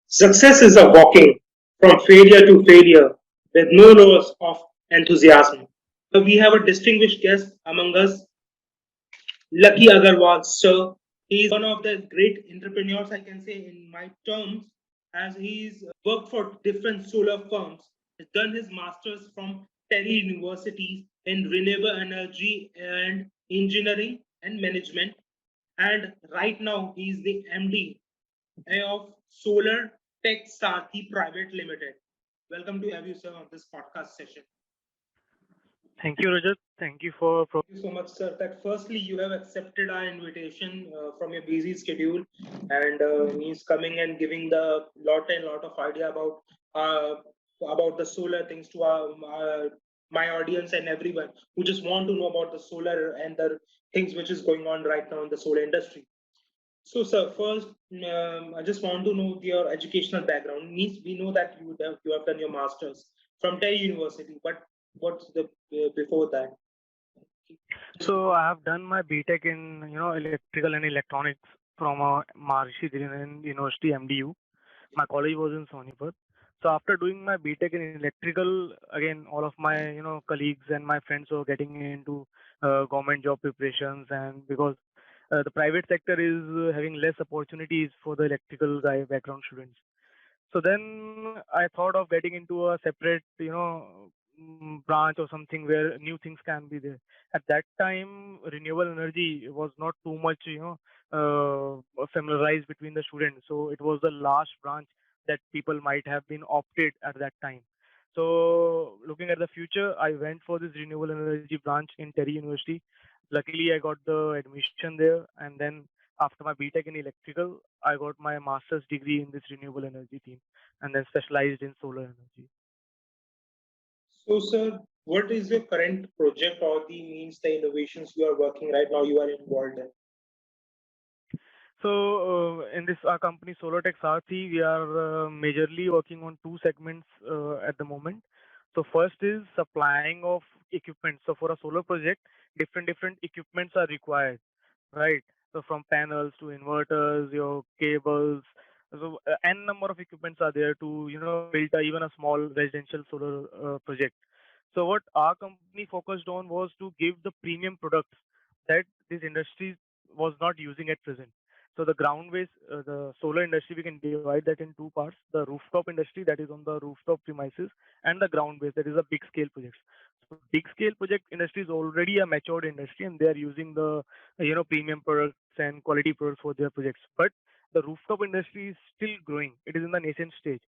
Success is a walking from failure to failure with no loss of enthusiasm. So we have a distinguished guest among us, Lucky Agarwal, sir. He is one of the great entrepreneurs, I can say, in my terms, as he's worked for different solar firms. He's done his masters from Terry University in renewable energy and engineering and management. And right now, he's the MD of Solar Tech Sarthi Private Limited. Welcome to have you, sir, on this podcast session. Thank you, Rajat. Thank you for Thank you so much, sir. That firstly, you have accepted our invitation from your busy schedule, and he's coming and giving the lot and lot of idea uh, about the solar things to my audience and everyone who just want to know about the solar and the things which is going on right now in the solar industry. So, sir, first, I just want to know your educational background. Means we know that you have done your masters from Tech University, but what's the before that? so I have done my BTech in electrical and electronics from Maharishi Deenanath University MDU. My college was in Sonipat. So after doing my BTech in electrical, again all of my colleagues and my friends were getting into government job preparations, and because the private sector is having less opportunities for the electrical guy background students. So then I thought of getting into a separate, branch or something where new things can be there. At that time, renewable energy was not too much, familiarized between the students. So it was the last branch that people might have been opted at that time. So looking at the future, I went for this renewable energy branch in Terry University. Luckily, I got the admission there, and then after my BTech in electrical, I got my master's degree in this renewable energy team, and then specialized in solar energy. So, sir, what is your current project or the means the innovations you are working right now you are involved in? So in this our company Solartech Sarthi, we are majorly working on two segments at the moment. So first is supplying of equipment. So for a solar project, different equipments are required, right? So from panels to inverters, your cables. So n number of equipments are there to build even a small residential solar project. So what our company focused on was to give the premium products that this industry was not using at present. So the the solar industry, we can divide that in two parts: the rooftop industry, that is on the rooftop premises, and the ground base, that is a big scale projects. So big scale project industry is already a matured industry, and they are using the premium products and quality products for their projects. But the rooftop industry is still growing; it is in the nascent stage.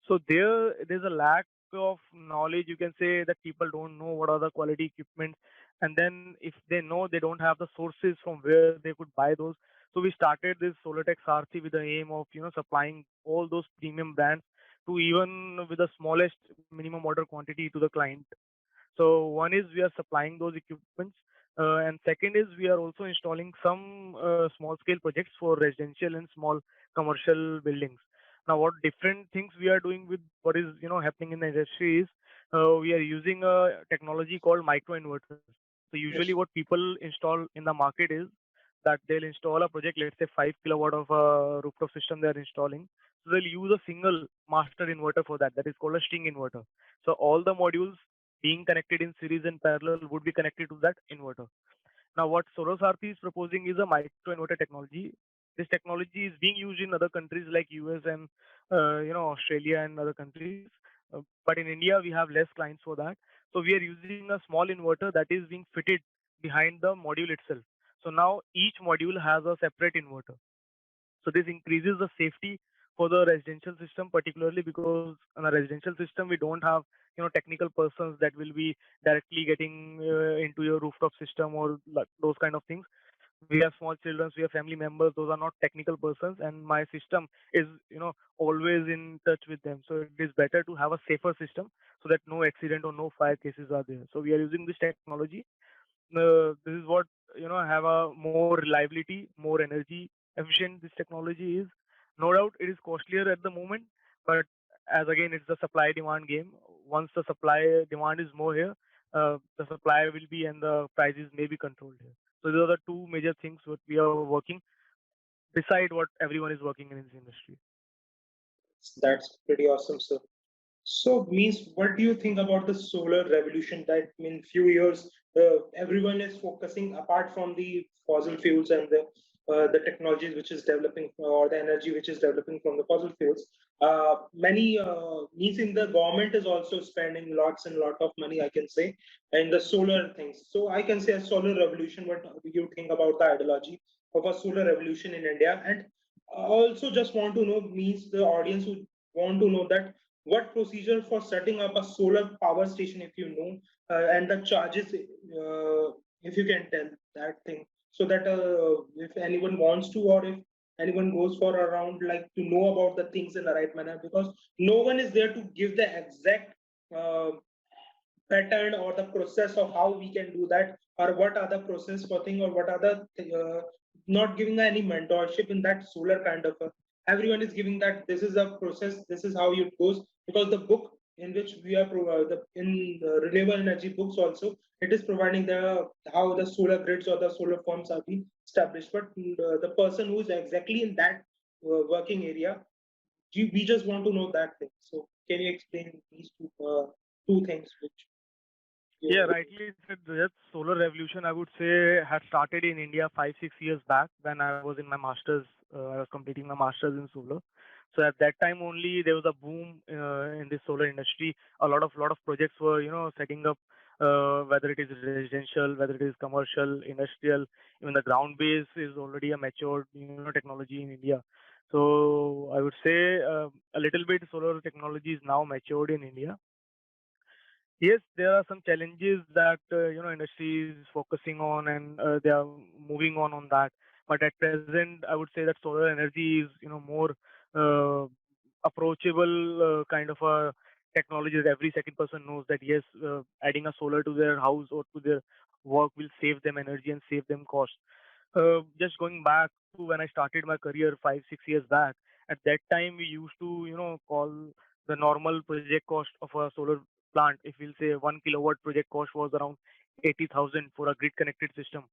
So there's a lack of knowledge. You can say that people don't know what are the quality equipment, and then if they know, they don't have the sources from where they could buy those. So we started this Solartech Sarthi with the aim of supplying all those premium brands to even with the smallest minimum order quantity to the client. So one is we are supplying those equipments, and second is we are also installing some small scale projects for residential and small commercial buildings. Now, what different things we are doing with what is happening in the industry is we are using a technology called micro inverters. So usually, Yes. what people install in the market is that they'll install a project, let's say 5 kilowatt of a rooftop system they are installing. So they'll use a single master inverter for that. That is called a string inverter. So all the modules being connected in series and parallel would be connected to that inverter. Now, what Soros Aarti is proposing is a micro inverter technology. This technology is being used in other countries like US and Australia and other countries. But in India, we have less clients for that. So we are using a small inverter that is being fitted behind the module itself. So now each module has a separate inverter. So this increases the safety for the residential system, particularly because in a residential system we don't have technical persons that will be directly getting into your rooftop system or like those kind of things. We have small children, we have family members; those are not technical persons, and my system is always in touch with them. So it is better to have a safer system so that no accident or no fire cases are there. So we are using this technology. This is what have a more reliability, more energy efficient this technology is. No doubt it is costlier at the moment, but as again it's the supply demand game. once the supply demand is more here, the supply will be and the prices may be controlled here. So those are the two major things what we are working beside what everyone is working in this industry. That's pretty awesome, sir. So, means what do you think about the solar revolution? That in few years, everyone is focusing apart from the fossil fuels and the technologies which is developing or the energy which is developing from the fossil fuels. Many means in the government is also spending lots and lot of money, I can say, in the solar things. So I can say a solar revolution. What do you think about the ideology of a solar revolution in India? And I also just want to know, means the audience who want to know that what procedure for setting up a solar power station, if you know, and the charges, if you can tell that thing, so that if anyone wants to, or if anyone goes for around, like to know about the things in the right manner, because no one is there to give the exact uh, pattern or the process of how we can do that, or what are the process for thing, or what are the not giving any mentorship in that solar kind of everyone is giving that this is a process, this is how it goes, because the book in which we are in the renewable energy books also, it is providing the how the solar grids or the solar farms are being established, but the person who is exactly in that working area, we just want to know that thing. So can you explain these two things which Yeah, you rightly said. That solar revolution, I would say, had started in India 5-6 years back when I was in my masters. I was completing my masters in solar. So at that time only there was a boom in the solar industry. A lot of projects were setting up, whether it is residential, whether it is commercial, industrial. Even the ground base is already a matured technology in India. So I would say a little bit solar technology is now matured in India. Yes, there are some challenges that industry is focusing on, and they are moving on that. But at present, I would say that solar energy is more uh, approachable kind of a technology that every second person knows that yes, adding a solar to their house or to their work will save them energy and save them cost. Just going back to when I started my career 5-6 years back, at that time we used to call the normal project cost of a solar plant. If we'll say 1 kilowatt project cost was around 80,000 for a grid connected system,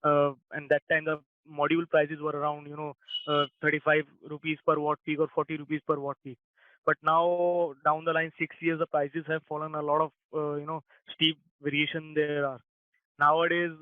and that time the module prices were around 35 rupees per watt peak or 40 rupees per watt peak. But now down the line 6 years the prices have fallen a lot of steep variation there are. Nowadays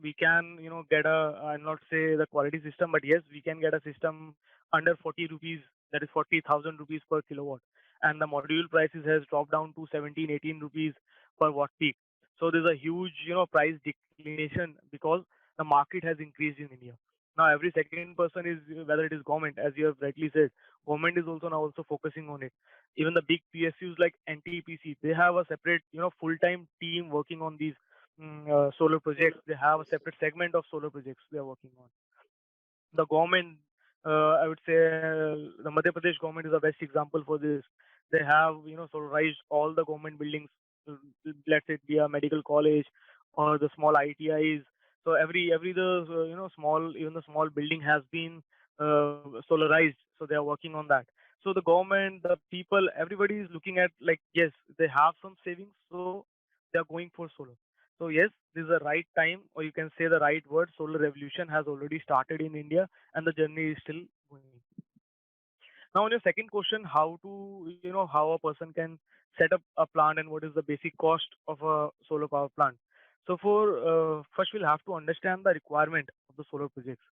we can get a, I'll not say the quality system, but yes, we can get a system under 40 rupees, that is 40,000 rupees per kilowatt, and the module prices has dropped down to 17-18 rupees per watt peak. So there's a huge price declination because the market has increased in India. Now every second person is, whether it is government, as you have rightly said, government is also now also focusing on it. Even the big PSUs like NTPC, they have a separate full-time team working on these solar projects. They have a separate segment of solar projects they are working on. The government, I would say, the Madhya Pradesh government is the best example for this. They have solarized all the government buildings. uh, Let's say it be a medical college or the small ITIs. So every the small, even the small building has been solarized. So they are working on that. So the government, the people, everybody is looking at, like, yes, they have some savings, so they are going for solar. So yes, this is the right time, or you can say the right word. Solar revolution has already started in India, and the journey is still going. Now, on your second question, how to how a person can set up a plant and what is the basic cost of a solar power plant. So for first, we'll have to understand the requirement of the solar projects.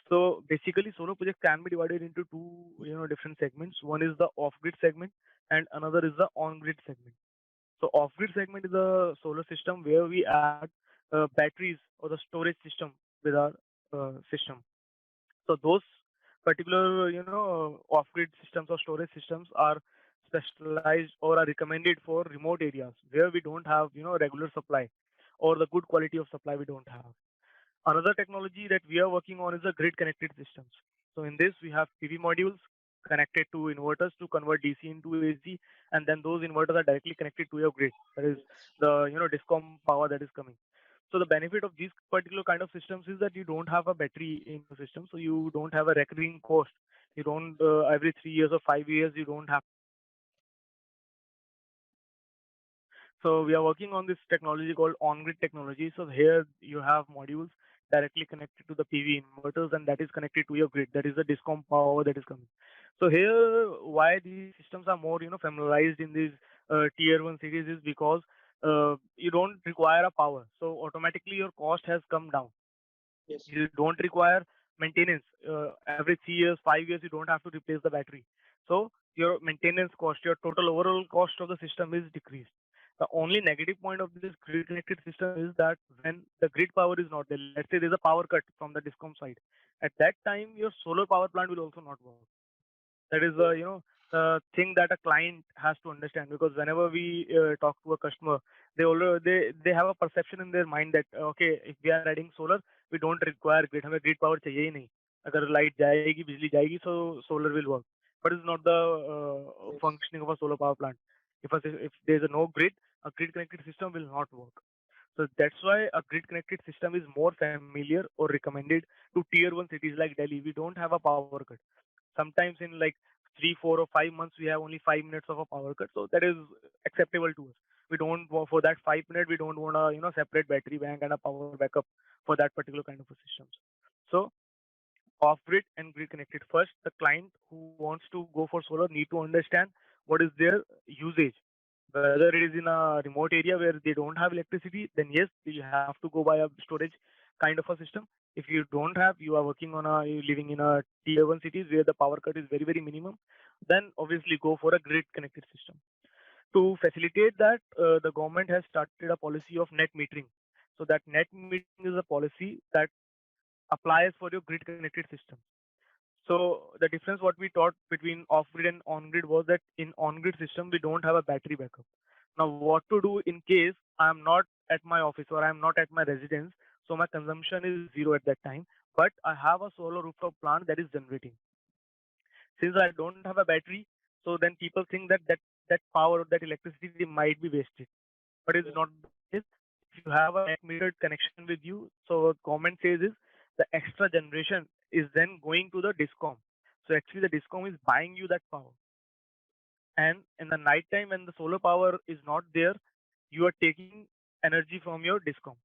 So basically, solar projects can be divided into two different segments. One is the off-grid segment, and another is the on-grid segment. So off-grid segment is a solar system where we add batteries or the storage system with our system. So those particular off-grid systems or storage systems are specialized or are recommended for remote areas where we don't have regular supply, or the good quality of supply we don't have. Another technology that we are working on is the grid connected systems. So in this we have PV modules connected to inverters to convert DC into AC, and then those inverters are directly connected to your grid. That is the discom power that is coming. So the benefit of these particular kind of systems is that you don't have a battery in the system, so you don't have a recurring cost. You don't every 3 years or 5 years you don't have So we are working on this technology called on-grid technology. So here you have modules directly connected to the PV inverters, and that is connected to your grid. That is the discom power that is coming. So here, why these systems are more, familiarized in these tier one cities is because you don't require a power. So automatically your cost has come down. Yes. You don't require maintenance. Every 3 years, 5 years, you don't have to replace the battery. So your maintenance cost, your total overall cost of the system is decreased. The only negative point of this grid connected system is that when the grid power is not there, let's say there's a power cut from the discom side, at that time your solar power plant will also not work. That is the thing that a client has to understand, because whenever we talk to a customer, they have a perception in their mind that okay, if we are adding solar, we don't require grid, हमें grid power चाहिए ही नहीं. अगर light जाएगी, बिजली जाएगी, so solar will work. But it's not the Yes. functioning of a solar power plant. If there's no grid, a grid connected system will not work. So that's why a grid connected system is more familiar or recommended to tier one cities like Delhi. We don't have a power cut. Sometimes in like 3, 4, or 5 months we have only 5 minutes of a power cut, so that is acceptable to us. We don't for that 5 minute we don't want a separate battery bank and a power backup for that particular kind of a systems. So off grid and grid connected. First, the client who wants to go for solar need to understand what is their usage. Whether it is in a remote area where they don't have electricity, then yes, you have to go by a storage kind of a system. If you don't have, you are working on you living in a tier one cities where the power cut is very, very minimum, then obviously go for a grid connected system. To facilitate that, the government has started a policy of net metering. So that net metering is a policy that applies for your grid connected system. So the difference what we taught between off-grid and on-grid was that in on-grid system we don't have a battery backup. Now what to do in case I'm not at my office or I'm not at my residence, so my consumption is zero at that time, but I have a solar rooftop plant that is generating. Since I don't have a battery, so then people think that power or that electricity might be wasted, but it's not the case. If you have a net metered connection with you, so what government says is the extra generation is then going to the discom. So actually the discom is buying you that power, and in the night time when the solar power is not there, you are taking energy from your discom.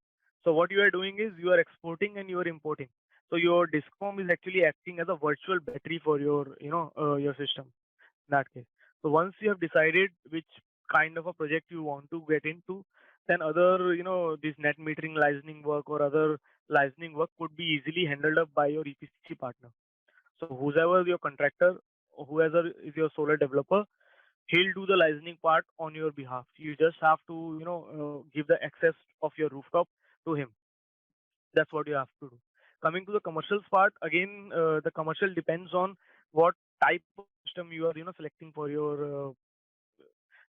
So what you are doing is you are exporting and you are importing. So your discom is actually acting as a virtual battery for your your system in that case. So once you have decided which kind of a project you want to get into, then other this net metering licensing work or other licensing work could be easily handled up by your EPC partner. So whoever your contractor, whoever is your solar developer, he'll do the licensing part on your behalf. You just have to give the access of your rooftop to him. That's what you have to do. Coming to the commercials part, again, the commercial depends on what type of system you are selecting for your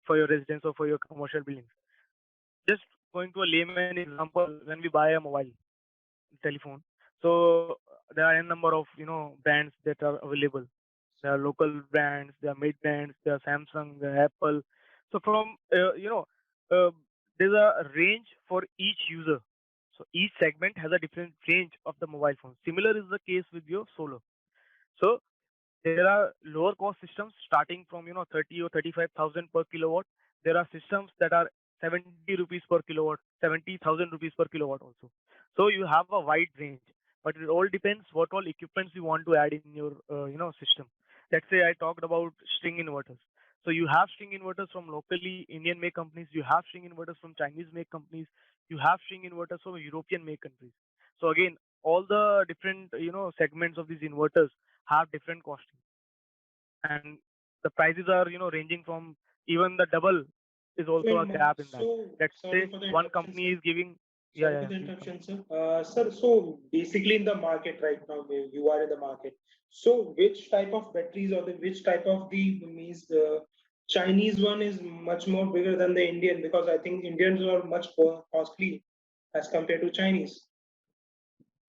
residence or for your commercial buildings. Just going to a layman example, when we buy a mobile telephone, so there are a number of brands that are available. There are local brands, there are mid brands, there are Samsung, there are Apple. So from uh, there's a range for each user. So each segment has a different range of the mobile phone. Similar is the case with your solar. So there are lower cost systems starting from 30 or 35,000 per kilowatt. There are systems that are 70 rupees per kilowatt, 70,000 rupees per kilowatt also. So you have a wide range, but it all depends what all equipments you want to add in your system. Let's say I talked about string inverters. So you have string inverters from locally Indian make companies, you have string inverters from Chinese make companies, you have string inverters from European make countries. So again, all the different segments of these inverters have different costing, and the prices are ranging from even the double is So also a in my, gap in that. so Let's say sorry for the one interruption, company sir. is giving. Yeah, Sorry yeah, for yeah, the please come. interruption, sir. Sir, so basically in the market right now, you are in the market. So which type of batteries or which type of the means the Chinese one is much more bigger than the Indian, because I think Indians are much more costly as compared to Chinese.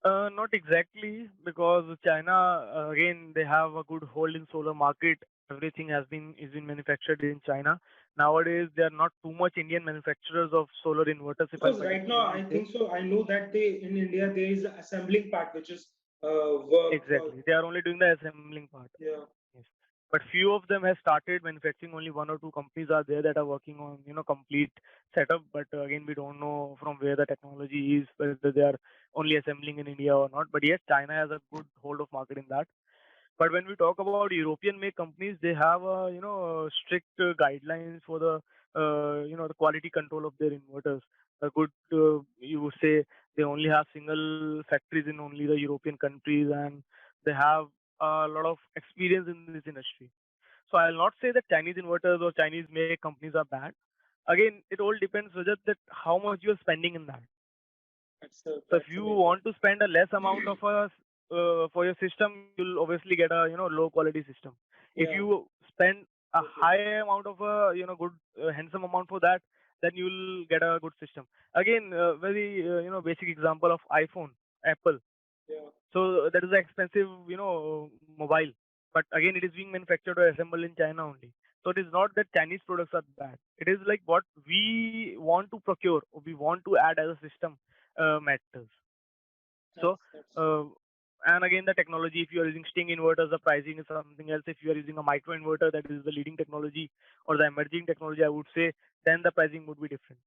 Not exactly, because China again they have a good hold in solar market. Everything has been manufactured in China. Nowadays there are not too much Indian manufacturers of solar inverters, if I'll Because right now particularly I say. think so. I know that they in India there is a assembling part which is work. Exactly, they are only doing the assembling part. Yeah. Yes. but few of them have started manufacturing. Only one or two companies are there that are working on complete setup. But again, we don't know from where the technology is, whether they are only assembling in India or not. But yes, China has a good hold of market in that. But when we talk about European made companies, they have strict guidelines for the the quality control of their inverters. A good you would say they only have single factories in only the European countries, and they have a lot of experience in this industry. So I'll not say that Chinese inverters or Chinese made companies are bad. Again, it all depends, Rajat, that how much you're spending in that. So if That's you amazing. want to spend a less amount of for your system, you'll obviously get a low quality system. If Yeah. you spend a Okay. high amount of a good handsome amount for that, then you'll get a good system. Again, very basic example of iPhone, Apple. Yeah. So that is an expensive mobile, but again it is being manufactured or assembled in China only. So it is not that Chinese products are bad. It is like what we want to procure, or we want to add as a system matters. So, That's uh, and again, the technology, if you are using Sting inverters, the pricing is something else. If you are using a micro inverter, that is the leading technology or the emerging technology, I would say, then the pricing would be different.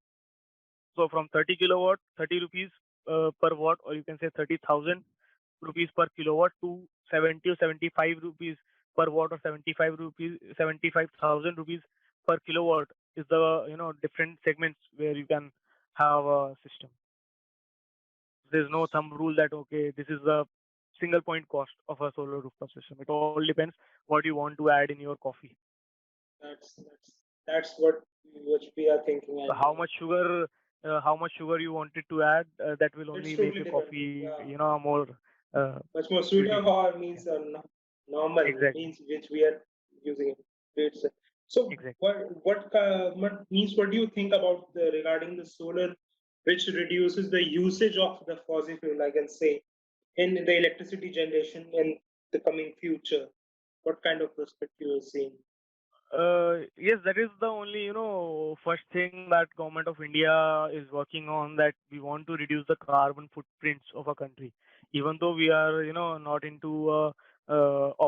So from 30 kilowatt, 30 rupees per watt, or you can say 30,000 rupees per kilowatt to 70 or 75 rupees per watt, or 75,000 rupees per kilowatt is the different segments where you can have a system. There's no thumb rule that okay, this is the single point cost of a solar rooftop system. It all depends what you want to add in your coffee. that's that's that's what we are thinking, So and how much sugar you wanted to add, that will it's only make totally your different. coffee, Yeah. more Much more sweeter beautiful. or Yeah, means normal exactly, means which we are using it. It's, so exactly. what means what do you think about regarding the solar, which reduces the usage of the fossil fuel, I can say, in the electricity generation in the coming future? What kind of perspective you are seeing? Yes, that is the only, first thing that government of India is working on, that we want to reduce the carbon footprints of a country. Even though we are, not into a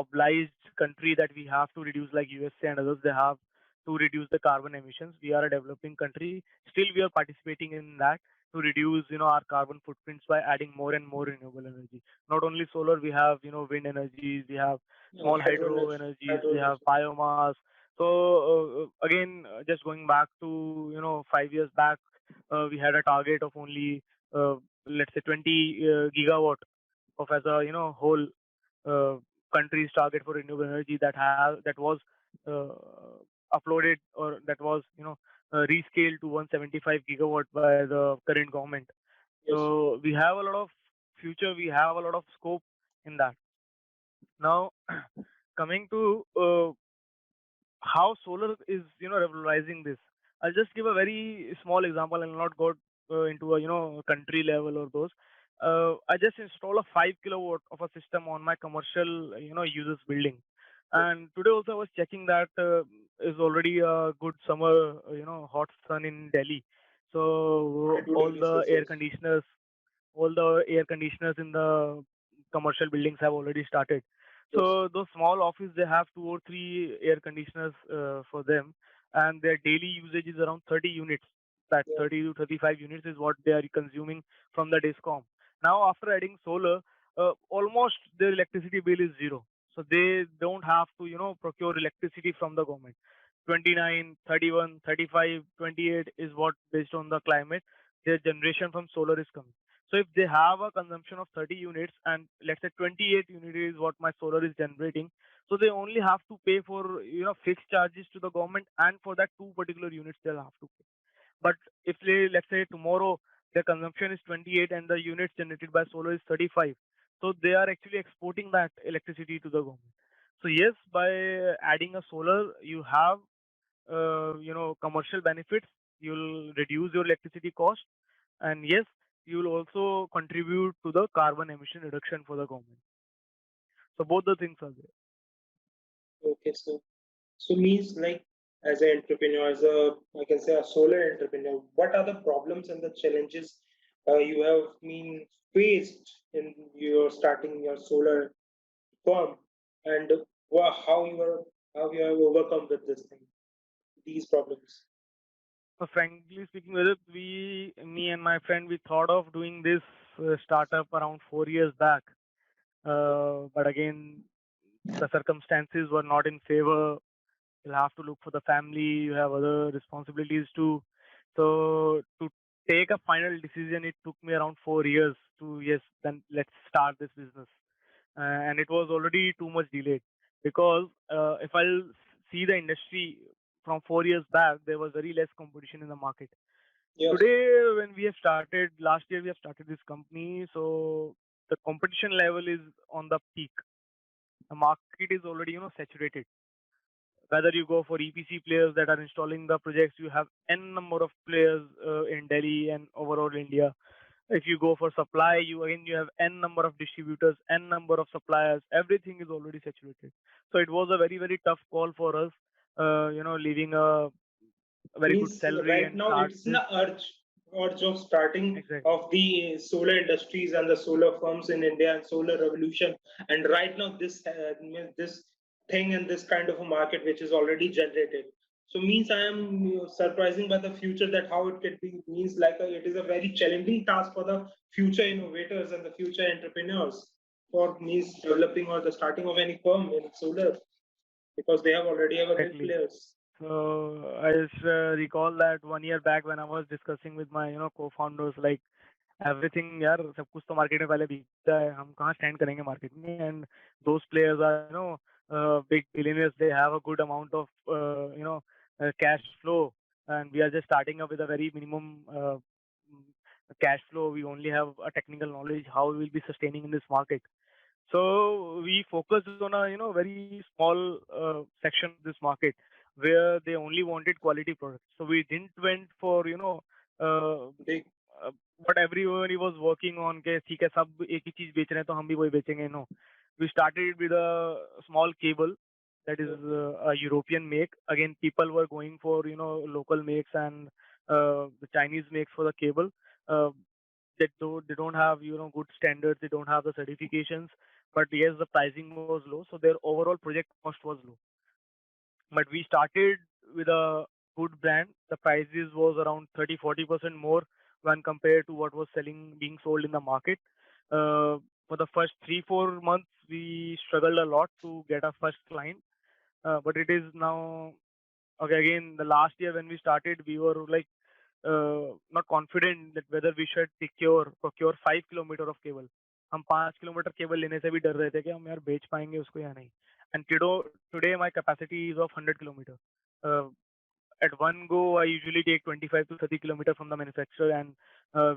obliged country that we have to reduce like USA and others, they have to reduce the carbon emissions. We are a developing country. Still, we are participating in that to reduce, our carbon footprints by adding more and more renewable energy. Not only solar, we have, wind energies, we have small hydro energies, we have Hydroelectric. biomass. So again, just going back to 5 years back, we had a target of only let's say 20 gigawatt of as a whole uh, country's target for renewable energy, that was uh, uploaded, or that was rescaled to 175 gigawatt by the current government. Yes. So we have a lot of future, we have a lot of scope in that. Now, coming to how solar is revolutionizing this. I'll just give a very small example and not go into a country level or those. I just install a 5 kilowatt of a system on my commercial users building, and today also I was checking that is already a good summer, hot sun in Delhi. I So do Delhi all the air conditioners in the commercial buildings have already started. Yes. So those small office, they have 2 or 3 air conditioners for them, and their daily usage is around 30 units. That Yeah. 30 to 35 units is what they are consuming from the discom. Now after adding solar, almost their electricity bill is zero. So they don't have to procure electricity from the government. 29, 31, 35, 28 is what, based on the climate, their generation from solar is coming. So if they have a consumption of 30 units, and let's say 28 units is what my solar is generating, so they only have to pay for fixed charges to the government, and for that two particular units they'll have to pay. But if they, let's say tomorrow, their consumption is 28 and the units generated by solar is 35, so they are actually exporting that electricity to the government. So yes, by adding a solar, you have commercial benefits. You'll reduce your electricity cost, and yes, you will also contribute to the carbon emission reduction for the government. So both the things are there. Okay. So means like as an entrepreneur, as a I can say a solar entrepreneur, what are the problems and the challenges you have been faced in your starting your solar firm, and how you are How you have overcome with this thing, these problems? So frankly speaking, Vidit, me and my friend, we thought of doing this startup around 4 years back. But again, the circumstances were not in favor. You'll have to look for the family. You have other responsibilities too. So to take a final decision, it took me around 4 years to, yes, then let's start this business. And it was already too much delayed because if I'll see the industry from 4 years back, there was very less competition in the market. Yes. Today, when we have started last year, we have started this company, so the competition level is on the peak. The market is already saturated. Whether you go for EPC players that are installing the projects, you have n number of players in Delhi and overall India. If you go for supply, you have n number of distributors, n number of suppliers. Everything is already saturated. So it was a very tough call for us. Leaving a very good Means salary right and now start it's an this. urge of starting Exactly. of the solar industries and the solar firms in India and solar revolution. And right now this thing and this kind of a market which is already generated. So means I am surprising by the future that how it could be means like it is a very challenging task for the future innovators and the future entrepreneurs for means developing or the starting of any firm in solar because they have already have a big Exactly. players. So I just recall that 1 year back when I was discussing with my co-founders, like everything यार सब कुछ तो market में पहले बिकता है, हम कहाँ स्टैंड करेंगे मार्केट में. And those players are big billionaires. They have a good amount of cash flow, and we are just starting up with a very minimum cash flow. We only have a technical knowledge how we will be sustaining in this market. So we focused on a very small section of this market where they only wanted quality products. So we didn't went for Big. what everyone was working on के ठीक है सब एक ही चीज बेच रहे हैं तो हम भी वही बेचेंगे. No, we started with a small cable that is a European make. Again, people were going for local makes and the Chinese makes for the cable. Uh, they don't have good standards. They don't have the certifications. But yes, the pricing was low, so their overall project cost was low. But we started with a good brand. The prices was around 30-40% more when compared to what was being sold in the market. For the first 3-4 months, we struggled a lot to get our first client. But it is now okay. Again, the last year when we started, we were like not confident that whether we should procure 5 kilometer of cable. हम 5 kilometre cable लेने से भी डर रहे थे कि हम यार बेच पाएंगे उसको या नहीं. And today my capacity is of 100 kilometer. Uh, at one go, I usually take 25 to 30 kilometer from the manufacturer, and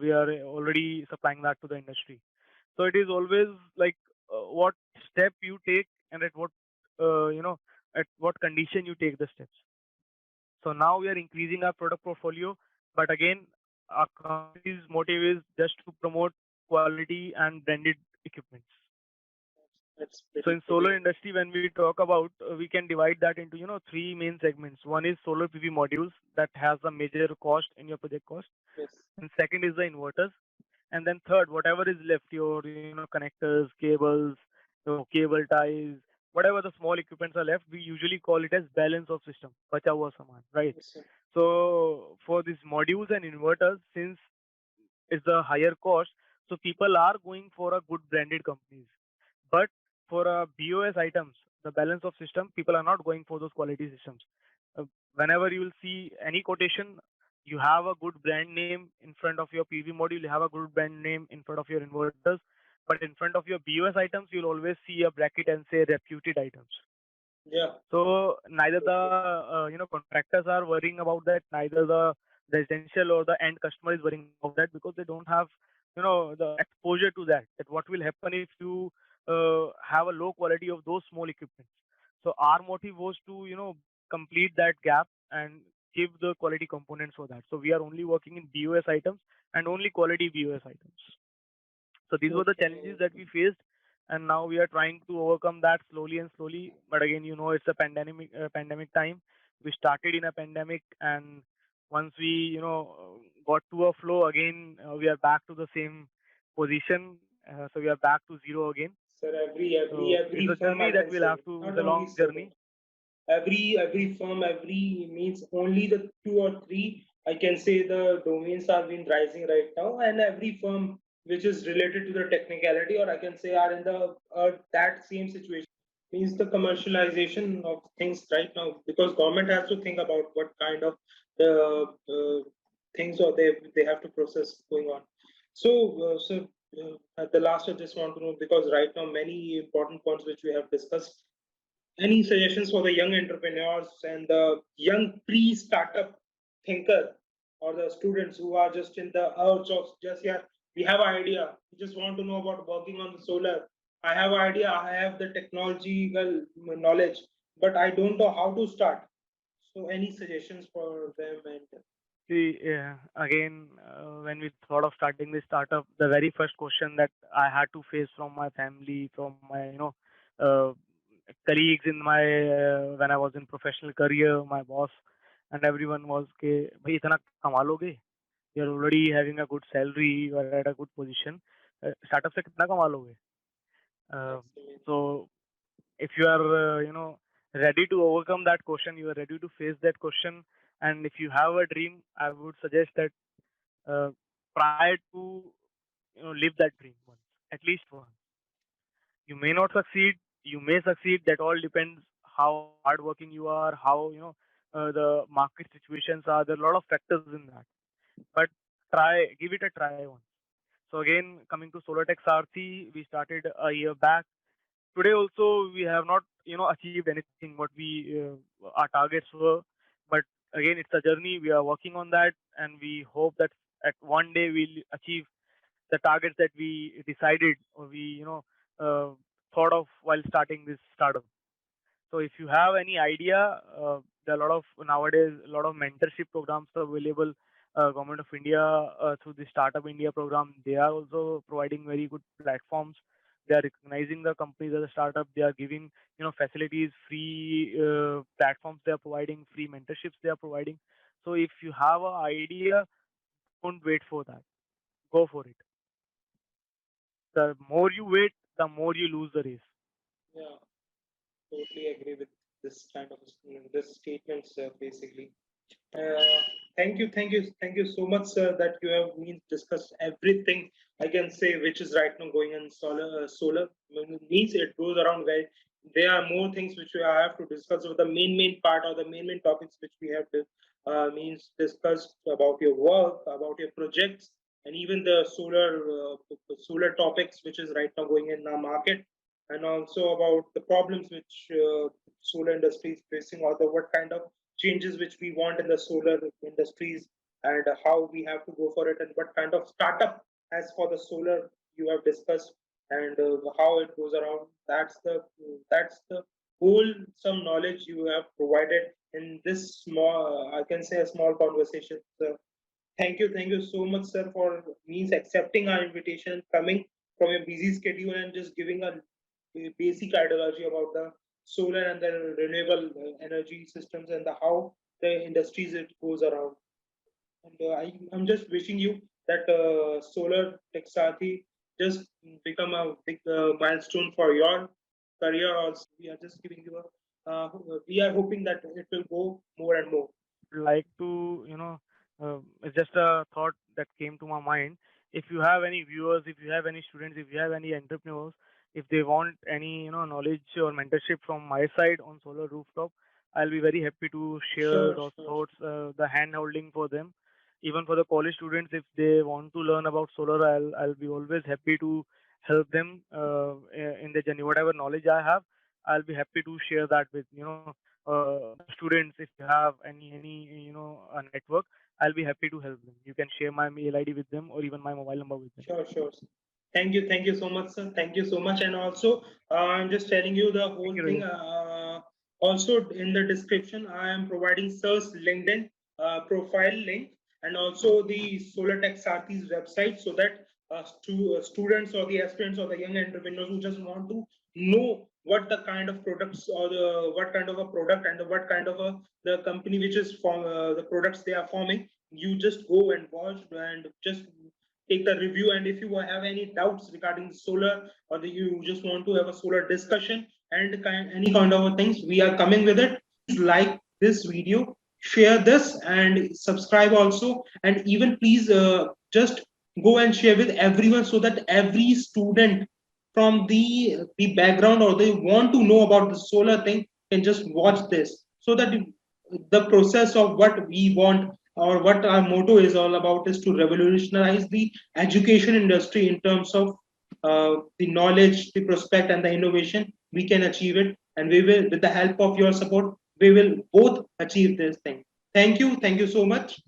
we are already supplying that to the industry. So it is always like what step you take and at what at what condition you take the steps. So now we are increasing our product portfolio, but again, our company's motive is just to promote quality and branded equipments. That's So pretty in solar pretty. industry, when we talk about, we can divide that into three main segments. One is solar PV modules that has a major cost in your project cost, Yes. and second is the inverters, and then third, whatever is left, your connectors, cables, cable ties, whatever the small equipments are left, we usually call it as balance of system, bacha hua saman, right? Yes, sir. So for these modules and inverters, since it's the higher cost, so people are going for a good branded companies. But for BOS items, the balance of system, people are not going for those quality systems. Uh, Whenever you will see any quotation, you have a good brand name in front of your PV module, you have a good brand name in front of your inverters, but in front of your BOS items, you'll always see a bracket and say reputed items. Yeah. So neither the contractors are worrying about that, neither the residential or the end customer is worrying about that because they don't have the exposure to that. That what will happen if you have a low quality of those small equipments. So our motive was to complete that gap and give the quality components for that. So we are only working in BOS items and only quality BOS items. So these were the challenges Okay. that we faced, and now we are trying to overcome that slowly and slowly. But again, it's a pandemic time. We started in a pandemic, and once we got to a flow again, we are back to the same position. So we are back to zero again. Sir, every So it's every a firm journey I that can we'll say, have to. It's not a only long solar. journey. every firm, every means only the 2 or 3, I can say, the domains are been rising right now, and every firm which is related to the technicality, or I can say, are in the that same situation, means the commercialization of things right now, because government has to think about what kind of the things or they have to process going on. So at the last, I just want to know, because right now many important points which we have discussed, any suggestions for the young entrepreneurs and the young pre-startup thinker, or the students who are just in the urge of just, yeah, we have an idea, we just want to know about working on the solar. I have an idea, I have the technological knowledge, but I don't know how to start. So any suggestions for them? And See, again, when we thought of starting this startup, the very first question that I had to face from my family, from my, uh, colleagues in my, when I was in professional career, my boss, and everyone was, "के भाई इतना कमा लोगे? You're already having a good salary, you are at a good position. Startup से कितना कमा लोगे?" Uh, that's so if you are ready to overcome that question, you are ready to face that question, and if you have a dream, I would suggest that uh, try to live that dream once, at least once. You may not succeed, you may succeed, that all depends how hardworking you are, how the market situations are. There are a lot of factors in that, but give it a try once. So again, coming to Solartech Sarthi, we started a year back. Today also we have not achieved anything what we our targets were, but again, it's a journey. We are working on that, and we hope that at one day we'll achieve the targets that we decided, or we uh, thought of while starting this startup. So if you have any idea, there are a lot of nowadays a lot of mentorship programs available. Government of India, through the Startup India program, they are also providing very good platforms. They are recognizing the companies as a startup. They are giving facilities, free platforms. They are providing free mentorships. They are providing. So if you have an idea, don't wait for that. Go for it. The more you wait, the more you lose the race. yeah, totally agree with this kind of this statements, basically. Uh, thank you so much, sir, that you have discussed everything, I can say, which is right now going on solar. Means it goes around where there are more things which we have to discuss. So the main part, or the main topics which we have to, discussed about your work, about your projects, and even the solar topics which is right now going in our market, and also about the problems which solar industry is facing, or the what kind of changes which we want in the solar industries, and how we have to go for it, and what kind of startup as for the solar you have discussed, and how it goes around. That's the whole some knowledge you have provided in this small, I can say, a small conversation. So thank you so much, sir, for means accepting our invitation, coming from a busy schedule, and just giving a basic ideology about the solar and the renewable energy systems, and the how the industries it goes around. And I'm just wishing you that solar Texati just become a big milestone for your career. Also, we are just giving you a. We are hoping that it will go more and more. Like to it's just a thought that came to my mind. If you have any viewers, if you have any students, if you have any entrepreneurs, if they want any knowledge or mentorship from my side on solar rooftop, I'll be very happy to share Sure, those sure. thoughts, the hand holding for them. Even for the college students, if they want to learn about solar, I'll be always happy to help them in the journey. Whatever knowledge I have, I'll be happy to share that with the students. If you have any a network, I'll be happy to help them. You can share my mail ID with them, or even my mobile number with them. Sure, sure. Sir. Thank you so much, sir. Thank you so much. And also, I'm just telling you the Thank whole you, thing. Rajat. Also, in the description, I am providing sir's LinkedIn profile link, and also the Solar Tech Sarthi's website, so that students, or the aspirants, or the young entrepreneurs who just want to know what the kind of products, or the what kind of a product, and what kind of a the company which is form the products they are forming, you just go and watch and just take the review. And if you have any doubts regarding solar, or you just want to have a solar discussion and any kind of things, we are coming with it. please like this video, share this, and subscribe also. And even please just go and share with everyone so that every student from the background or they want to know about the solar thing can just watch this, so that the process of what we want or what our motto is all about is to revolutionize the education industry in terms of the knowledge, the prospect, and the innovation. We can achieve it, and we will, with the help of your support, we will both achieve this thing. Thank you so much.